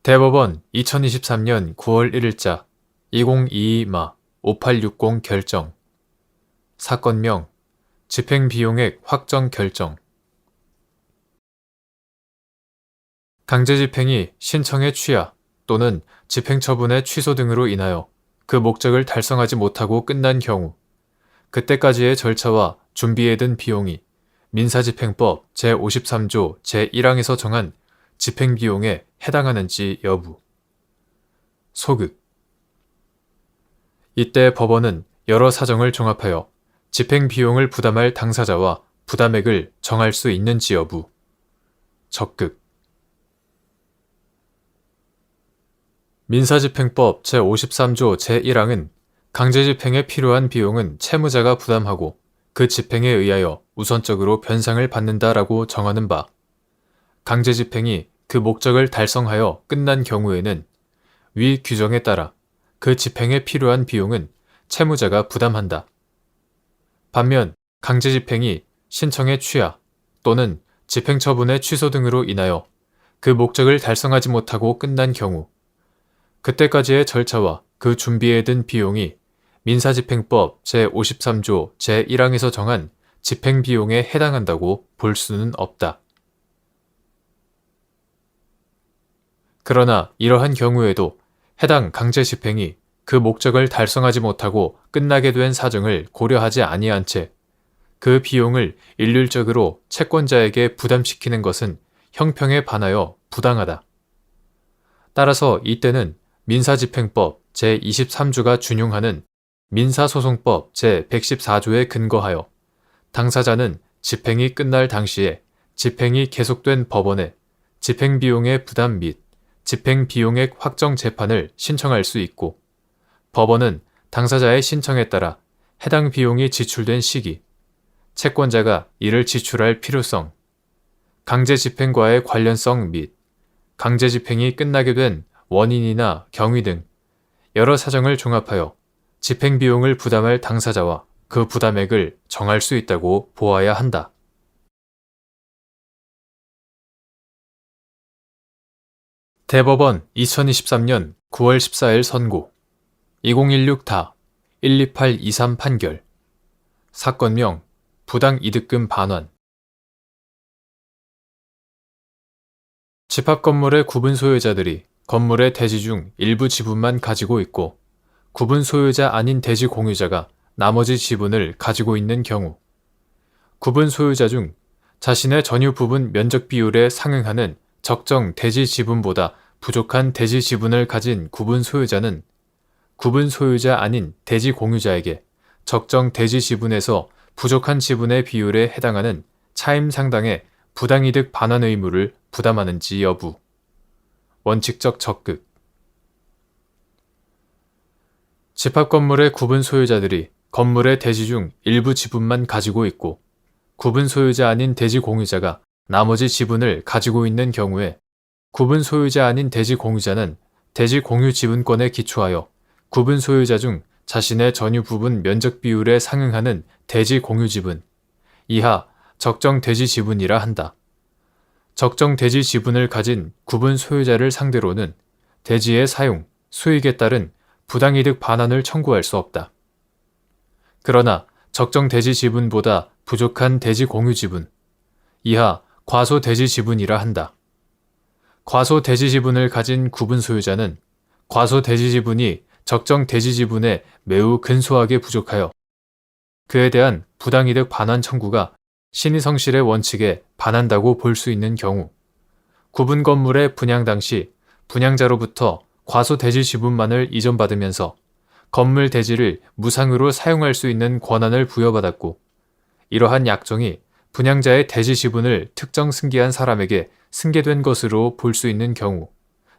대법원 2023년 9월 1일자 2022-5860 결정. 사건명 집행비용액 확정 결정. 강제집행이 신청의 취하 또는 집행처분의 취소 등으로 인하여 그 목적을 달성하지 못하고 끝난 경우 그때까지의 절차와 준비에 든 비용이 민사집행법 제53조 제1항에서 정한 집행비용에 해당하는지 여부. 소극. 이때 법원은 여러 사정을 종합하여 집행비용을 부담할 당사자와 부담액을 정할 수 있는지 여부. 적극. 민사집행법 제53조 제1항은 강제집행에 필요한 비용은 채무자가 부담하고 그 집행에 의하여 우선적으로 변상을 받는다라고 정하는 바, 강제집행이 그 목적을 달성하여 끝난 경우에는 위 규정에 따라 그 집행에 필요한 비용은 채무자가 부담한다. 반면 강제집행이 신청의 취하 또는 집행처분의 취소 등으로 인하여 그 목적을 달성하지 못하고 끝난 경우 그때까지의 절차와 그 준비에 든 비용이 민사집행법 제53조 제1항에서 정한 집행비용에 해당한다고 볼 수는 없다. 그러나 이러한 경우에도 해당 강제집행이 그 목적을 달성하지 못하고 끝나게 된 사정을 고려하지 아니한 채 그 비용을 일률적으로 채권자에게 부담시키는 것은 형평에 반하여 부당하다. 따라서 이때는 민사집행법 제23조가 준용하는 민사소송법 제114조에 근거하여 당사자는 집행이 끝날 당시에 집행이 계속된 법원에 집행비용의 부담 및 집행비용액 확정 재판을 신청할 수 있고 법원은 당사자의 신청에 따라 해당 비용이 지출된 시기, 채권자가 이를 지출할 필요성, 강제집행과의 관련성 및 강제집행이 끝나게 된 원인이나 경위 등 여러 사정을 종합하여 집행비용을 부담할 당사자와 그 부담액을 정할 수 있다고 보아야 한다. 대법원 2023년 9월 14일 선고 2016타 12823 판결. 사건명 부당이득금 반환. 집합건물의 구분 소유자들이 건물의 대지 중 일부 지분만 가지고 있고 구분 소유자 아닌 대지 공유자가 나머지 지분을 가지고 있는 경우 구분 소유자 중 자신의 전유 부분 면적 비율에 상응하는 적정 대지 지분보다 부족한 대지 지분을 가진 구분 소유자는 구분 소유자 아닌 대지 공유자에게 적정 대지 지분에서 부족한 지분의 비율에 해당하는 차임 상당의 부당이득 반환 의무를 부담하는지 여부. 원칙적 적극. 집합건물의 구분 소유자들이 건물의 대지 중 일부 지분만 가지고 있고 구분 소유자 아닌 대지 공유자가 나머지 지분을 가지고 있는 경우에 구분 소유자 아닌 대지 공유자는 대지 공유 지분권에 기초하여 구분 소유자 중 자신의 전유 부분 면적 비율에 상응하는 대지 공유 지분 이하 적정 대지 지분이라 한다. 적정 대지 지분을 가진 구분 소유자를 상대로는 대지의 사용, 수익에 따른 부당이득 반환을 청구할 수 없다. 그러나 적정 대지 지분보다 부족한 대지 공유 지분 이하 과소 대지 지분이라 한다. 과소 대지 지분을 가진 구분 소유자는 과소 대지 지분이 적정 대지 지분에 매우 근소하게 부족하여 그에 대한 부당이득 반환 청구가 신의성실의 원칙에 반한다고 볼 수 있는 경우 구분 건물의 분양 당시 분양자로부터 과소 대지 지분만을 이전받으면서 건물 대지를 무상으로 사용할 수 있는 권한을 부여받았고 이러한 약정이 분양자의 대지 지분을 특정 승계한 사람에게 승계된 것으로 볼 수 있는 경우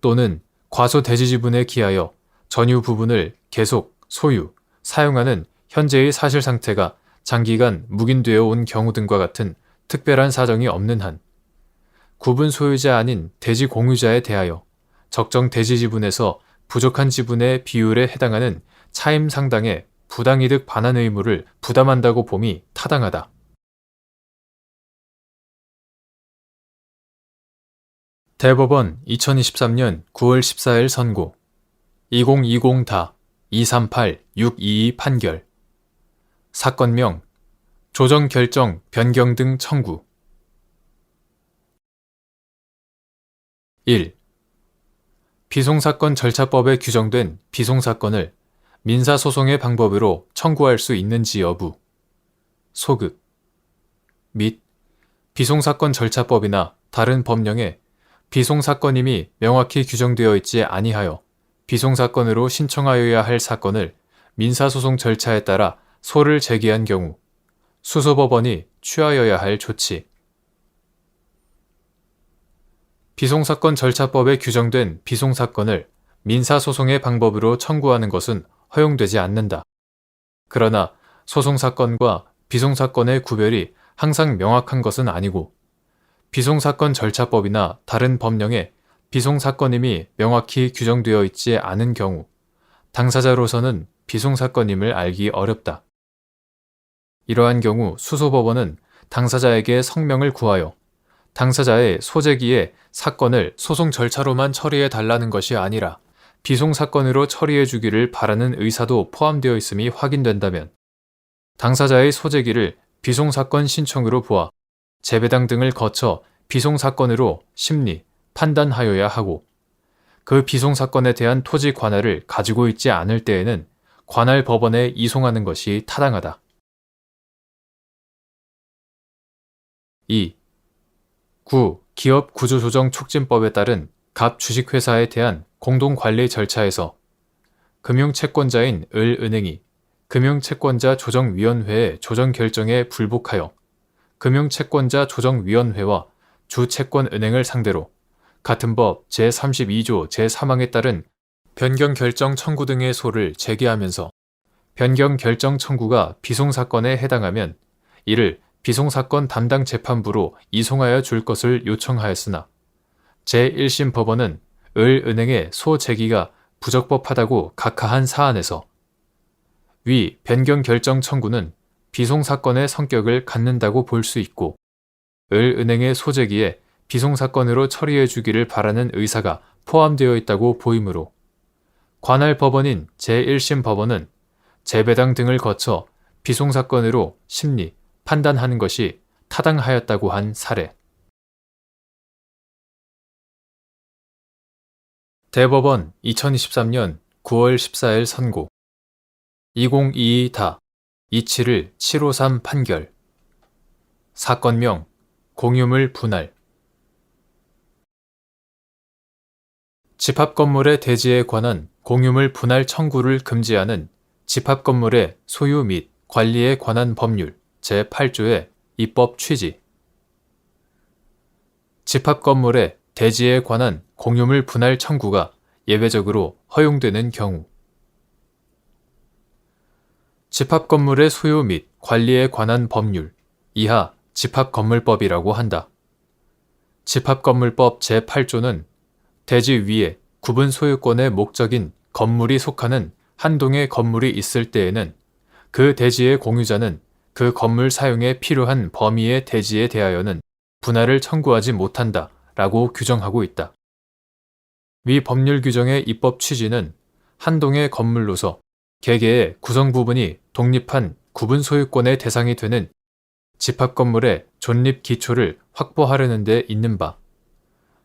또는 과소 대지 지분에 기하여 전유 부분을 계속 소유, 사용하는 현재의 사실 상태가 장기간 묵인되어 온 경우 등과 같은 특별한 사정이 없는 한 구분 소유자 아닌 대지 공유자에 대하여 적정 대지 지분에서 부족한 지분의 비율에 해당하는 차임 상당의 부당이득 반환 의무를 부담한다고 봄이 타당하다. 대법원 2023년 9월 14일 선고 2020-238-622 판결 사건명 조정결정 변경 등 청구 1. 비송사건 절차법에 규정된 비송사건을 민사소송의 방법으로 청구할 수 있는지 여부 소급 및 비송사건 절차법이나 다른 법령에 비송사건임이 명확히 규정되어 있지 아니하여 비송사건으로 신청하여야 할 사건을 민사소송 절차에 따라 소를 제기한 경우 수소법원이 취하여야 할 조치 비송사건 절차법에 규정된 비송사건을 민사소송의 방법으로 청구하는 것은 허용되지 않는다. 그러나 소송사건과 비송사건의 구별이 항상 명확한 것은 아니고 비송사건 절차법이나 다른 법령에 비송사건임이 명확히 규정되어 있지 않은 경우 당사자로서는 비송사건임을 알기 어렵다. 이러한 경우 수소법원은 당사자에게 성명을 구하여 당사자의 소재기에 사건을 소송 절차로만 처리해 달라는 것이 아니라 비송사건으로 처리해 주기를 바라는 의사도 포함되어 있음이 확인된다면 당사자의 소재기를 비송사건 신청으로 보아 재배당 등을 거쳐 비송사건으로 심리, 판단하여야 하고 그 비송사건에 대한 토지 관할을 가지고 있지 않을 때에는 관할 법원에 이송하는 것이 타당하다. 2. 기업 구조조정 촉진법에 따른 갑 주식회사에 대한 공동관리 절차에서 금융채권자인 을은행이 금융채권자 조정위원회의 조정결정에 불복하여 금융채권자 조정위원회와 주채권은행을 상대로 같은 법 제32조 제3항에 따른 변경결정 청구 등의 소를 제기하면서 변경결정 청구가 비송사건에 해당하면 이를 비송사건 담당 재판부로 이송하여 줄 것을 요청하였으나 제1심 법원은 을은행의 소 제기가 부적법하다고 각하한 사안에서 위 변경결정 청구는 비송사건의 성격을 갖는다고 볼 수 있고 을은행의 소제기에 비송사건으로 처리해 주기를 바라는 의사가 포함되어 있다고 보이므로 관할 법원인 제1심 법원은 재배당 등을 거쳐 비송사건으로 심리, 판단하는 것이 타당하였다고 한 사례. 대법원 2023년 9월 14일 선고 2022-271-753 판결 사건명 공유물 분할 집합건물의 대지에 관한 공유물 분할 청구를 금지하는 집합건물의 소유 및 관리에 관한 법률 제8조의 입법 취지 집합건물의 대지에 관한 공유물 분할 청구가 예외적으로 허용되는 경우 집합건물의 소유 및 관리에 관한 법률 이하 집합건물법이라고 한다. 집합건물법 제8조는 대지 위에 구분 소유권의 목적인 건물이 속하는 한 동의 건물이 있을 때에는 그 대지의 공유자는 그 건물 사용에 필요한 범위의 대지에 대하여는 분할을 청구하지 못한다 라고 규정하고 있다. 위 법률 규정의 입법 취지는 한 동의 건물로서 개개의 구성 부분이 독립한 구분 소유권의 대상이 되는 집합건물의 존립 기초를 확보하려는 데 있는 바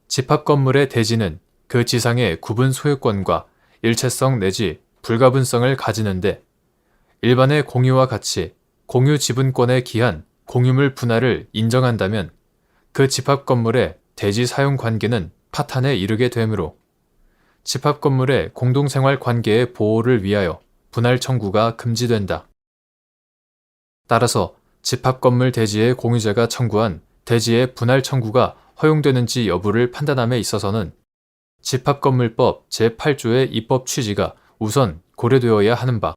집합건물의 대지는 그 지상의 구분 소유권과 일체성 내지 불가분성을 가지는데 일반의 공유와 같이 공유 지분권에 기한 공유물 분할을 인정한다면 그 집합건물의 대지 사용 관계는 파탄에 이르게 되므로 집합건물의 공동생활 관계의 보호를 위하여 분할 청구가 금지된다. 따라서 집합건물 대지의 공유자가 청구한 대지의 분할 청구가 허용되는지 여부를 판단함에 있어서는 집합건물법 제8조의 입법 취지가 우선 고려되어야 하는 바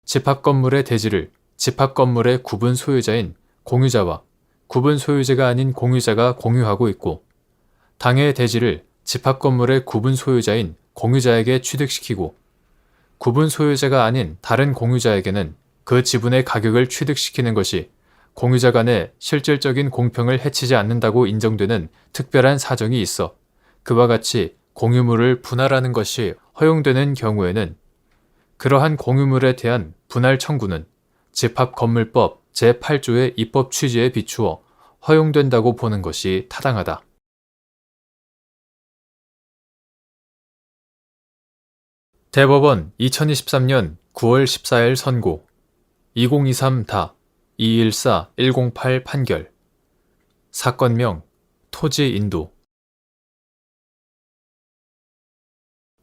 집합건물의 대지를 집합건물의 구분 소유자인 공유자와 구분 소유자가 아닌 공유자가 공유하고 있고 당의 대지를 집합건물의 구분 소유자인 공유자에게 취득시키고 구분 소유자가 아닌 다른 공유자에게는 그 지분의 가격을 취득시키는 것이 공유자 간의 실질적인 공평을 해치지 않는다고 인정되는 특별한 사정이 있어 그와 같이 공유물을 분할하는 것이 허용되는 경우에는 그러한 공유물에 대한 분할 청구는 집합건물법 제8조의 입법 취지에 비추어 허용된다고 보는 것이 타당하다. 대법원 2023년 9월 14일 선고 2023-214-108 판결 사건명 토지 인도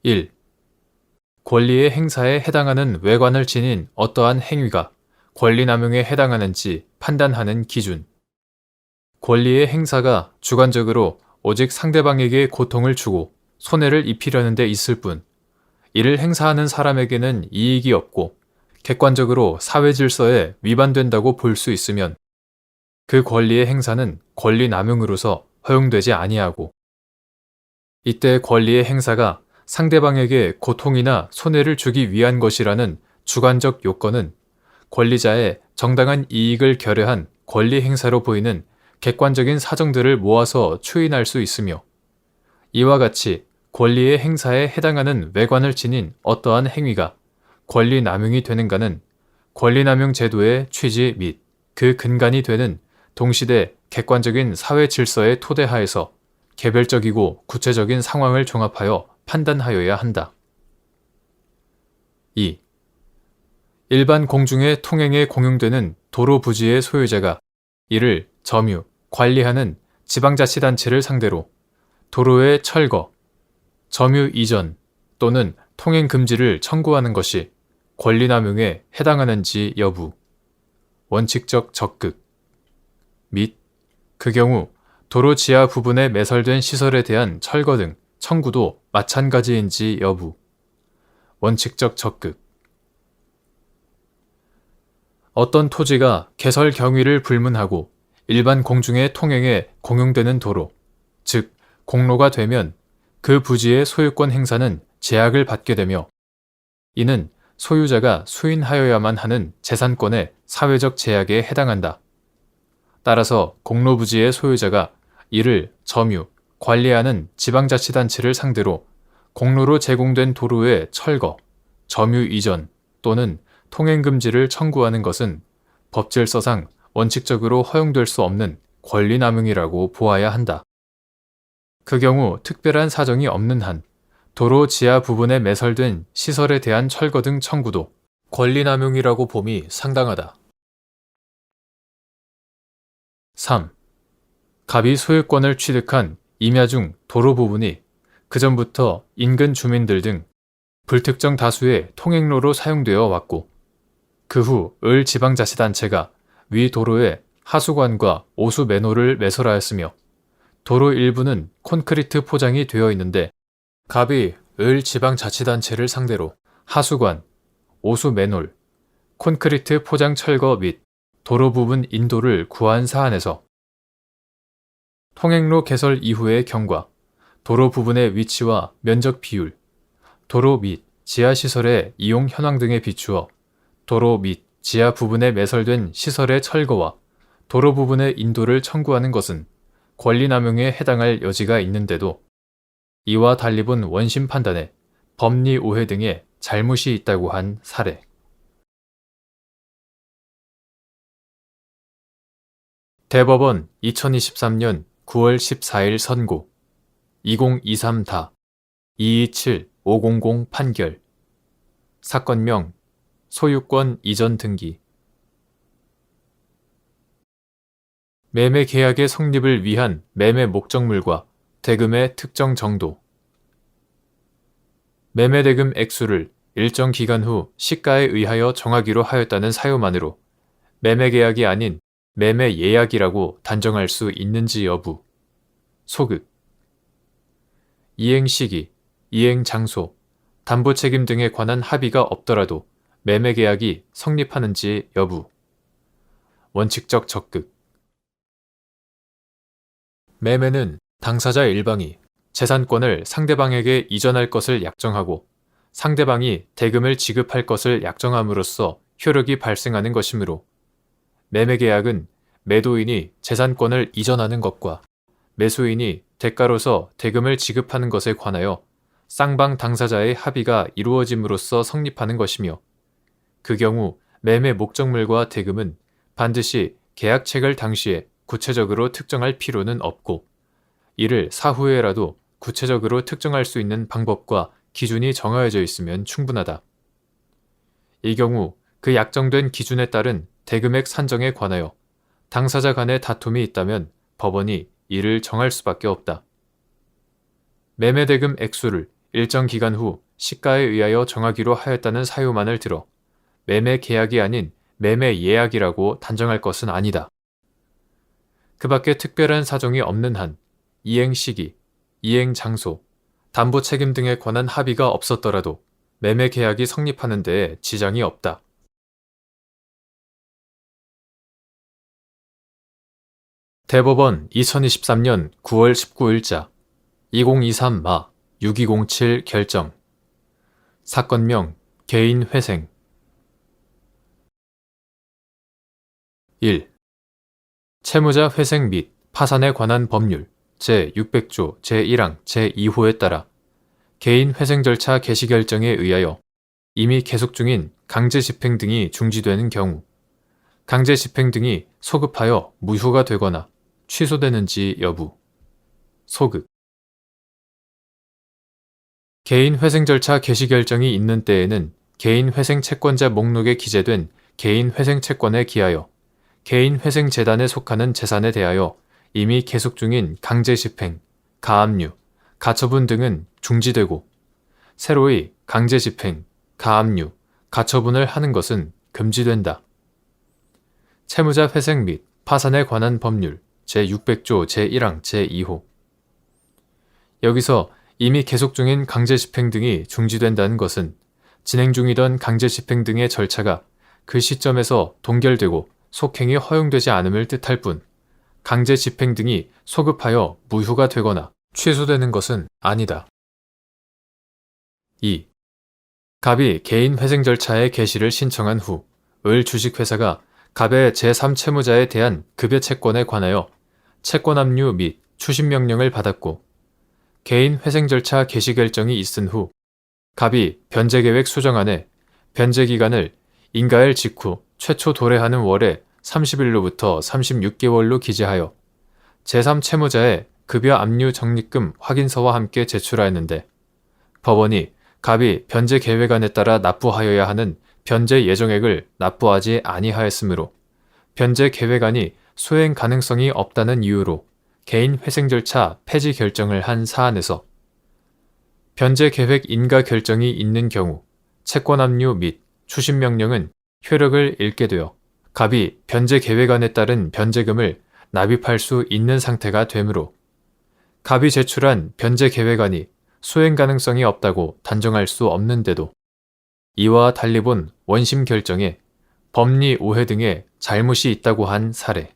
1. 권리의 행사에 해당하는 외관을 지닌 어떠한 행위가 권리남용에 해당하는지 판단하는 기준. 권리의 행사가 주관적으로 오직 상대방에게 고통을 주고 손해를 입히려는 데 있을 뿐, 이를 행사하는 사람에게는 이익이 없고 객관적으로 사회 질서에 위반된다고 볼 수 있으면 그 권리의 행사는 권리남용으로서 허용되지 아니하고, 이때 권리의 행사가 상대방에게 고통이나 손해를 주기 위한 것이라는 주관적 요건은 권리자의 정당한 이익을 결여한 권리 행사로 보이는 객관적인 사정들을 모아서 추인할 수 있으며, 이와 같이 권리의 행사에 해당하는 외관을 지닌 어떠한 행위가 권리남용이 되는가는 권리남용 제도의 취지 및 그 근간이 되는 동시대 객관적인 사회 질서의 토대하에서 개별적이고 구체적인 상황을 종합하여 판단하여야 한다. 2. 일반 공중의 통행에 공용되는 도로 부지의 소유자가 이를 점유, 관리하는 지방자치단체를 상대로 도로의 철거, 점유 이전 또는 통행 금지를 청구하는 것이 권리남용에 해당하는지 여부, 원칙적 적극 및 그 경우 도로 지하 부분에 매설된 시설에 대한 철거 등 청구도 마찬가지인지 여부, 원칙적 적극. 어떤 토지가 개설 경위를 불문하고 일반 공중의 통행에 공용되는 도로, 즉 공로가 되면 그 부지의 소유권 행사는 제약을 받게 되며, 이는 소유자가 수인하여야만 하는 재산권의 사회적 제약에 해당한다. 따라서 공로부지의 소유자가 이를 점유, 관리하는 지방자치단체를 상대로 공로로 제공된 도로의 철거, 점유 이전 또는 통행금지를 청구하는 것은 법질서상 원칙적으로 허용될 수 없는 권리남용이라고 보아야 한다. 그 경우 특별한 사정이 없는 한 도로 지하 부분에 매설된 시설에 대한 철거 등 청구도 권리남용이라고 봄이 상당하다. 3. 갑이 소유권을 취득한 임야 중 도로 부분이 그전부터 인근 주민들 등 불특정 다수의 통행로로 사용되어 왔고, 그 후 을 지방자치단체가 위 도로에 하수관과 오수 맨홀을 매설하였으며, 도로 일부는 콘크리트 포장이 되어 있는데 갑이 을 지방자치단체를 상대로 하수관, 오수 맨홀, 콘크리트 포장 철거 및 도로 부분 인도를 구한 사안에서 통행로 개설 이후의 경과, 도로 부분의 위치와 면적 비율, 도로 및 지하시설의 이용 현황 등에 비추어 도로 및 지하 부분에 매설된 시설의 철거와 도로 부분의 인도를 청구하는 것은 권리남용에 해당할 여지가 있는데도 이와 달리 본 원심 판단에 법리 오해 등의 잘못이 있다고 한 사례. 대법원 2023년 9월 14일 선고 2023-227-500 판결 사건명 소유권 이전 등기. 매매 계약의 성립을 위한 매매 목적물과 대금의 특정 정도. 매매 대금 액수를 일정 기간 후 시가에 의하여 정하기로 하였다는 사유만으로 매매 계약이 아닌 매매 예약이라고 단정할 수 있는지 여부. 소급. 이행 시기, 이행 장소, 담보 책임 등에 관한 합의가 없더라도 매매 계약이 성립하는지 여부. 원칙적 적극. 매매는 당사자 일방이 재산권을 상대방에게 이전할 것을 약정하고 상대방이 대금을 지급할 것을 약정함으로써 효력이 발생하는 것이므로, 매매계약은 매도인이 재산권을 이전하는 것과 매수인이 대가로서 대금을 지급하는 것에 관하여 쌍방 당사자의 합의가 이루어짐으로써 성립하는 것이며, 그 경우 매매 목적물과 대금은 반드시 계약 체결 당시에 구체적으로 특정할 필요는 없고, 이를 사후에라도 구체적으로 특정할 수 있는 방법과 기준이 정하여져 있으면 충분하다. 이 경우 그 약정된 기준에 따른 대금액 산정에 관하여 당사자 간의 다툼이 있다면 법원이 이를 정할 수밖에 없다. 매매대금 액수를 일정 기간 후 시가에 의하여 정하기로 하였다는 사유만을 들어 매매 계약이 아닌 매매 예약이라고 단정할 것은 아니다. 그 밖에 특별한 사정이 없는 한 이행 시기, 이행 장소, 담보 책임 등에 관한 합의가 없었더라도 매매 계약이 성립하는 데에 지장이 없다. 대법원 2023년 9월 19일자 2023마 6207 결정. 사건명 개인회생. 1. 채무자 회생 및 파산에 관한 법률 제600조 제1항 제2호에 따라 개인회생 절차 개시 결정에 의하여 이미 계속 중인 강제집행 등이 중지되는 경우 강제집행 등이 소급하여 무효가 되거나 취소되는지 여부. 소급. 개인회생 절차 개시 결정이 있는 때에는 개인회생 채권자 목록에 기재된 개인회생 채권에 기하여 개인회생재단에 속하는 재산에 대하여 이미 계속 중인 강제집행, 가압류, 가처분 등은 중지되고 새로이 강제집행, 가압류, 가처분을 하는 것은 금지된다. 채무자 회생 및 파산에 관한 법률 제600조 제1항 제2호. 여기서 이미 계속 중인 강제집행 등이 중지된다는 것은 진행 중이던 강제집행 등의 절차가 그 시점에서 동결되고 속행이 허용되지 않음을 뜻할 뿐 강제집행 등이 소급하여 무효가 되거나 취소되는 것은 아니다. 2. 갑이 개인회생 절차의 개시를 신청한 후 을 주식회사가 갑의 제3채무자에 대한 급여 채권에 관하여 채권 압류 및 추심명령을 받았고 개인회생 절차 개시 결정이 있은 후 갑이 변제계획 수정안에 변제기간을 인가일 직후 최초 도래하는 월의 30일로부터 36개월로 기재하여 제3채무자의 급여 압류 적립금 확인서와 함께 제출하였는데 법원이 갑이 변제 계획안에 따라 납부하여야 하는 변제 예정액을 납부하지 아니하였으므로 변제 계획안이 수행 가능성이 없다는 이유로 개인회생 절차 폐지 결정을 한 사안에서 변제 계획 인가 결정이 있는 경우 채권 압류 및 추심명령은 효력을 잃게 되어 갑이 변제 계획안에 따른 변제금을 납입할 수 있는 상태가 되므로 갑이 제출한 변제 계획안이 수행 가능성이 없다고 단정할 수 없는데도 이와 달리 본 원심 결정에 법리 오해 등의 잘못이 있다고 한 사례.